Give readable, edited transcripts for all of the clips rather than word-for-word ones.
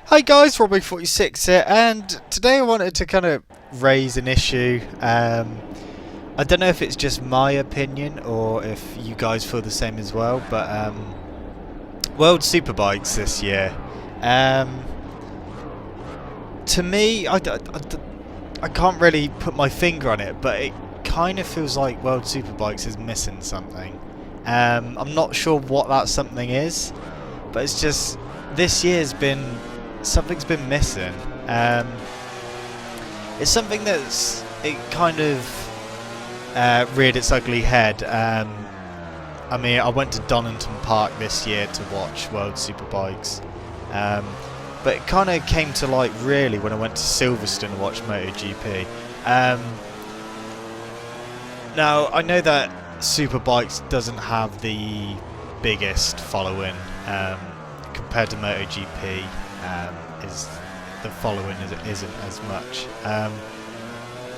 Hi guys, Robbie46 here, and today I wanted to kind of raise an issue. I don't know if it's just my opinion or if you guys feel the same as well, but World Superbikes this year. To me, I can't really put my finger on it, but it kind of feels like World Superbikes is missing something. I'm not sure what that something is, but it's just this year's been something's been missing. It's something it kind of reared its ugly head. I mean, I went to Donington Park this year to watch World Superbikes, but it kind of came to light really when I went to Silverstone to watch MotoGP. Now I know that Superbikes doesn't have the biggest following compared to MotoGP. Is the following isn't as much,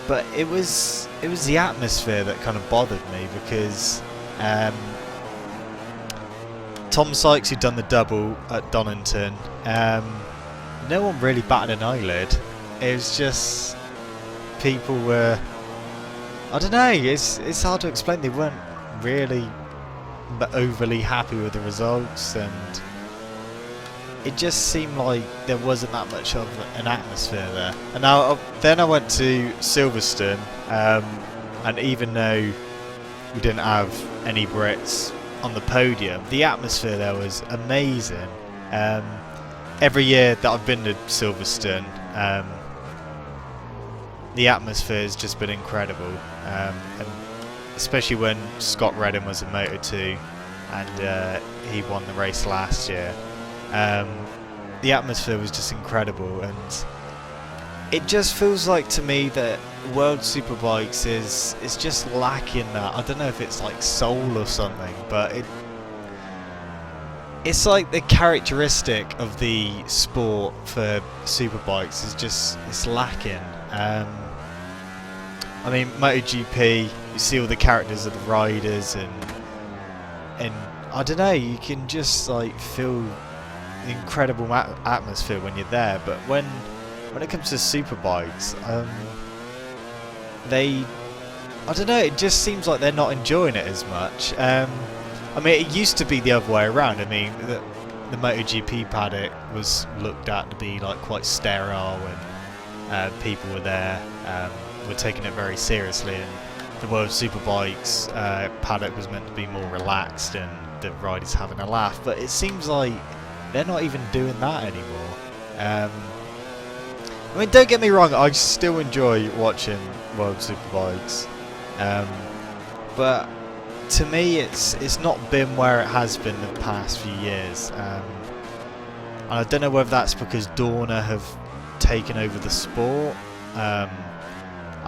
but it was the atmosphere that kind of bothered me because Tom Sykes, who'd done the double at Donington, no one really batted an eyelid. It was just people were, I don't know, it's hard to explain. They weren't really overly happy with the results, and it just seemed like there wasn't that much of an atmosphere there. And then I went to Silverstone, and even though we didn't have any Brits on the podium, the atmosphere there was amazing. Every year that I've been to Silverstone, the atmosphere has just been incredible, and especially when Scott Redding was in Moto2 and he won the race last year. The atmosphere was just incredible, and it just feels like to me that World Superbikes is just lacking that. I don't know if it's like soul or something, but it's like the characteristic of the sport for Superbikes is just, it's lacking. I mean, MotoGP, you see all the characters of the riders, and I don't know, you can just like feel the incredible atmosphere when you're there. But when it comes to Superbikes, I don't know, it just seems like they're not enjoying it as much. I mean, it used to be the other way around. I mean, the MotoGP paddock was looked at to be like quite sterile, and people were there, were taking it very seriously, and the World Superbikes paddock was meant to be more relaxed and the riders having a laugh. But it seems like they're not even doing that anymore. I mean, don't get me wrong, I still enjoy watching World Superbikes, but to me it's not been where it has been the past few years. And I don't know whether that's because Dorna have taken over the sport. I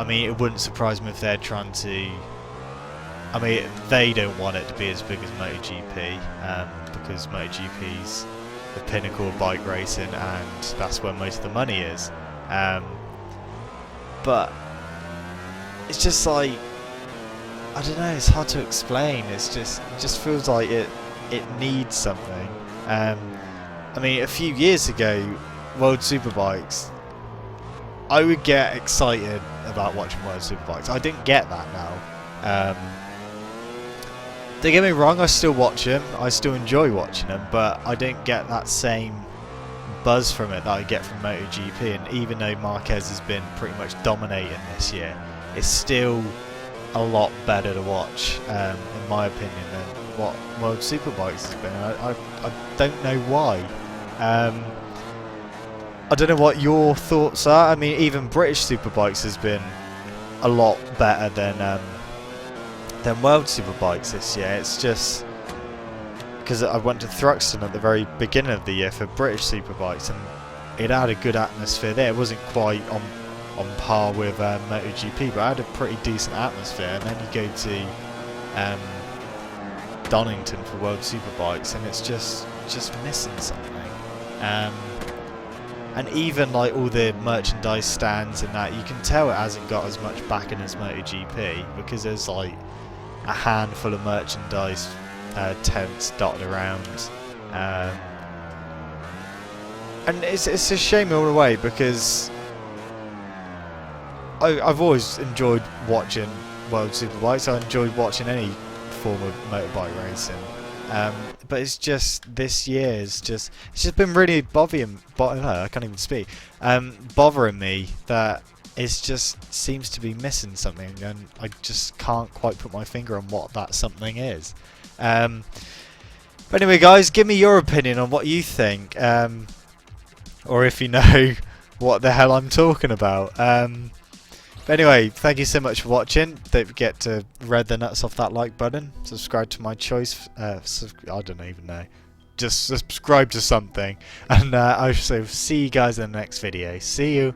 mean, it wouldn't surprise me if they're trying to, I mean, they don't want it to be as big as MotoGP, because MotoGP's the pinnacle of bike racing, and that's where most of the money is. But it's just like, I don't know, it's hard to explain. It just feels like it needs something. I mean, a few years ago, World Superbikes, I would get excited about watching World Superbikes. I didn't get that now. Don't get me wrong, I still watch them, I still enjoy watching them, but I didn't get that same buzz from it that I get from MotoGP. And even though Marquez has been pretty much dominating this year, it's still a lot better to watch, in my opinion, than what World Superbikes has been. I don't know why. I don't know what your thoughts are. I mean, even British Superbikes has been a lot better than World Superbikes this year. It's just because I went to Thruxton at the very beginning of the year for British Superbikes, and it had a good atmosphere there. It wasn't quite on par with MotoGP, but I had a pretty decent atmosphere. And then you go to Donington for World Superbikes, and it's just missing something. And even like all the merchandise stands and that, you can tell it hasn't got as much backing as MotoGP, because there's like a handful of merchandise tents dotted around. And it's a shame all the way, because I've always enjoyed watching World Superbikes. I enjoyed watching any form of motorbike racing. But it's just this year it's just been really I can't even speak. Bothering me that it just seems to be missing something, and I just can't quite put my finger on what that something is. But anyway, guys, give me your opinion on what you think, or if you know what the hell I'm talking about. But anyway, thank you so much for watching. Don't forget to rev the nuts off that like button. Subscribe to my choice. I don't even know. Just subscribe to something. And I shall see you guys in the next video. See you.